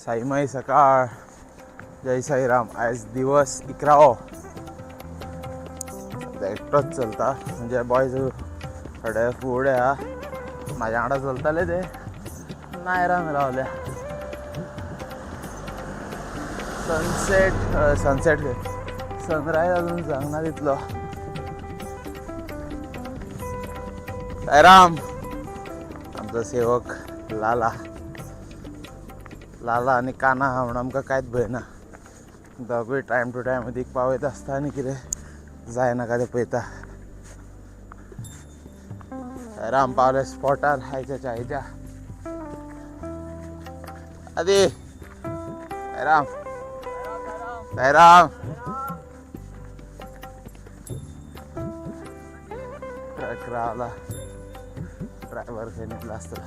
साईमाई सकाळ. जय साईराम. आज दिवस 11. एकटोच चलता म्हणजे बॉयज थोडे फुडें हा म्हाज्या वांगडा चलताले ते नायरान रावल्या. सनसेट सनरायज अजून जावना तितलो. साईराम. आमचो सेवक लाला आनी काना हा म्हणून आमकां कांयच भंय ना. दोगूय टायम टू टायम मदीं पावयत आसता आनी कितें जायनाका तें पळयता. साईराम पावले स्पॉटार आयच्या चायेच्या. आदी साईराम साईराम. ट्रक रावला. ड्रायव्हर खंय न्हिदला आसतलो.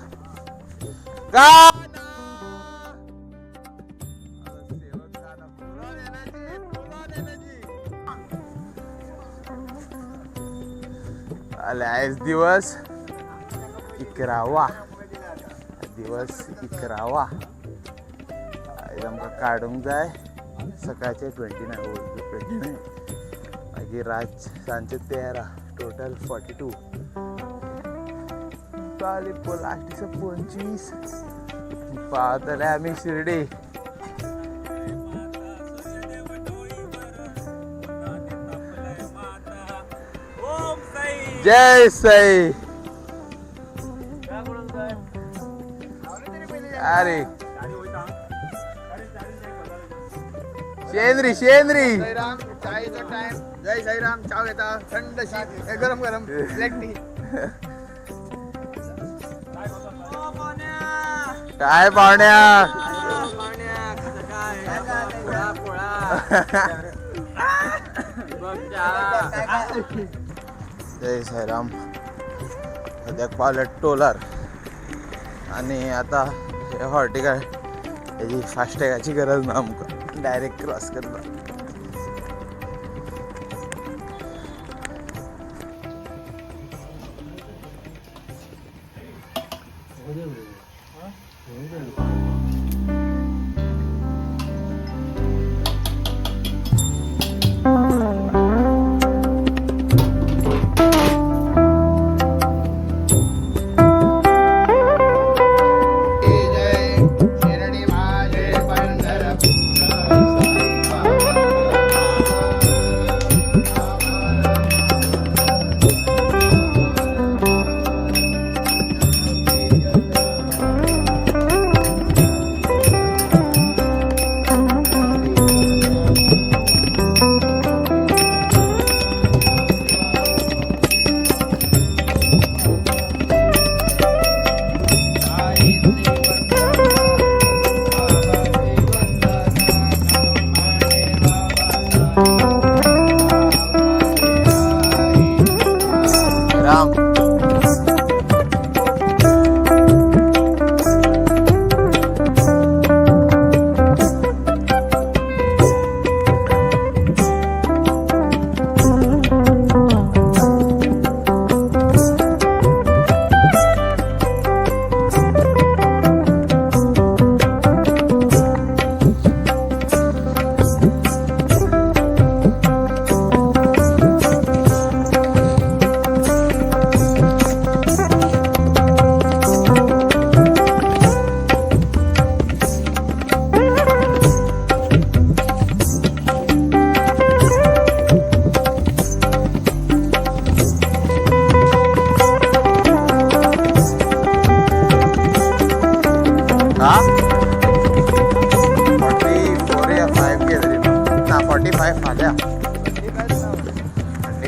आज दिवस 11. आज आमकां काडूंक जाय सकाळचे 29 मागीर सांजचे 13. टोटल 42. चाली लास्ट दिसा 25. पावतले आमी शिर्डी. जय साई. अरे शेंद्री साईराम. चायचा टाइम. जय साईराम. चाव घेता थंडशी गरम ब्लॅक टी. काय पाहुण्या. जय साईराम. सद्याक पावले टोलार आणि आता हे हॉर्टिकल हेजी फास्टॅगाची गरज ना आमकां. डायरेक्ट क्रॉस करता.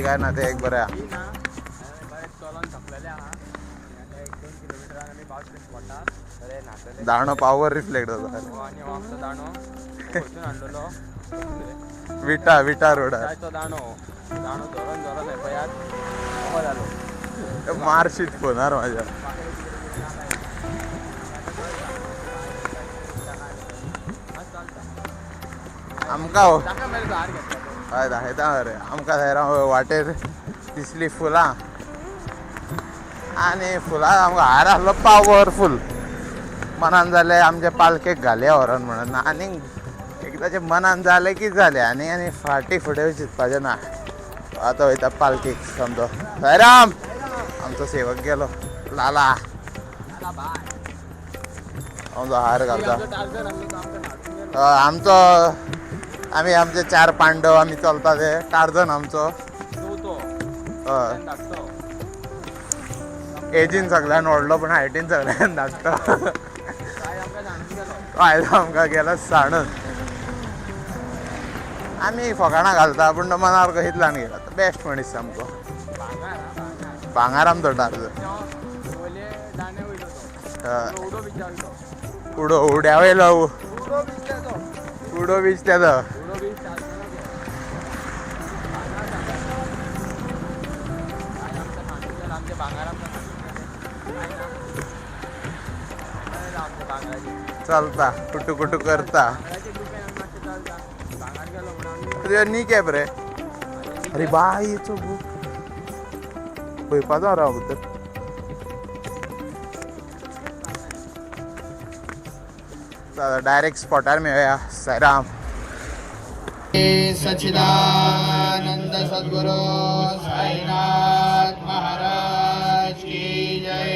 काय ना ते एक बरं दाणो पावर रिफ्लेक्ट होता. विटा रोड मारशीत होणार माझ्या. आमकां हय दाखयता रे. आमकां थंय वाटेर दिसली फुलां आनी फुलां आमकां हार आसलो पावरफूल. मनान झाले आमच्या पालखेक घाले व्हरोन म्हणून आनी एकदाचे मनान झाले की झाले आनी फाटी फुडें चिंतपाचें ना. आतां वयता पालखेक समजो. साईराम आमचो सेवक गेलो लाला आमचो हार घालता. आमचो आमी आमचे 4 पांडव आमी चलता ते टार्झन आमचो. एजीन सगळ्यान व्हडलो पण हायटीन सगळ्यान धाकटो. आयज आमकां गेलो सांडून. आमी फकाणां घालता पूण तो मनार कशींच ल्हान गेला. बेस्ट मनीस सामको भांगार आमचो टार्झन. उडो उड्या वयलो उडो बीच तेजो. चलता कुटू कुटू करता. तुझ्या नी कॅब रे. अरे बाय पळयपाचो राव भितर. डायरेक्ट स्पॉटार मेळया. साईराम. सच्चिदानंद सद्गुरु साईनाथ महाराज की जय.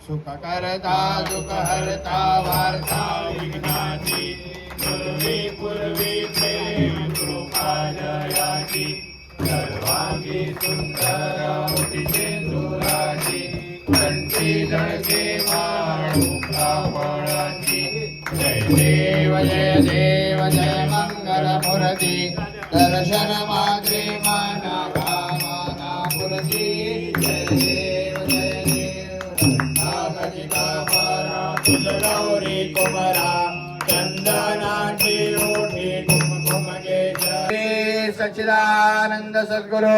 सुख करता दुख हरता वार्ता विघ्नाची पूर्वी प्रेम कृपा जयाची सर्वांगी सुंदर सिंदुराची कंठी जळके माळाची. जय देव जय देव जय मंगल मूर्ती दर्शन मात्रे माना कामना मूर्ती. जय देव जय देव नागरिका परा तुझगौरी कुमरा चंदनाची ओठी कुमकुम केश. सच्चिदानंद सद्गुरु